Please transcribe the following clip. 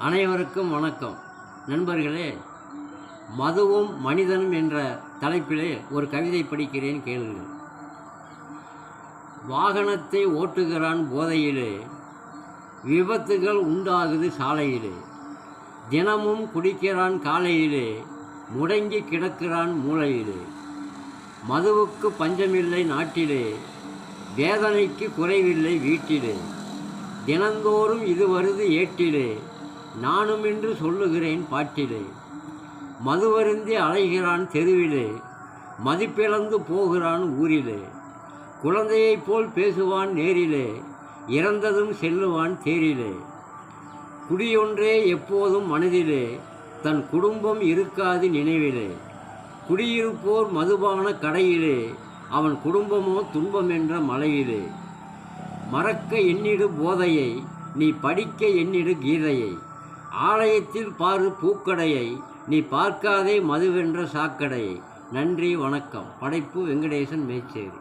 அனைவருக்கும் வணக்கம். நண்பர்களே, மதுவும் மனிதனும் என்ற தலைப்பிலே ஒரு கவிதை படிக்கிறேன், கேளுங்கள். வாகனத்தை ஓட்டுகிறான் போதையிலே, விபத்துகள் உண்டாகுது சாலையிலே. தினமும் குடிக்கிறான் காலையிலே, முடங்கி கிடக்கிறான் மூலையிலே. மதுவுக்கு பஞ்சமில்லை நாட்டிலே, வேதனைக்கு குறைவில்லை வீட்டிலே. தினந்தோறும் இது வருது ஏட்டிலே, நானும் என்று சொல்லுகிறேன் பாட்டிலே. மதுவருந்தி அலைகிறான் தெருவிலே, மதிப்பிழந்து போகிறான் ஊரிலே. குழந்தையைப் போல் பேசுவான் நேரிலே, இறந்ததும் செல்லுவான் தேரிலே. குடியொன்றே எப்போதும் மனதிலே, தன் குடும்பம் இருக்காது நினைவிலே. குடியிருப்போர் மதுபான கடையிலே, அவன் குடும்பமோ துன்பம் என்ற மலையிலே. மறக்க எண்ணிடு போதையை, நீ படிக்க எண்ணிடு கீதையை. ஆலயத்தில் பாரு பூக்கடையை, நீ பார்க்காதே மதுவென்ற சாக்கடையை. நன்றி, வணக்கம். படைப்பு வெங்கடேசன், மேச்சேரி.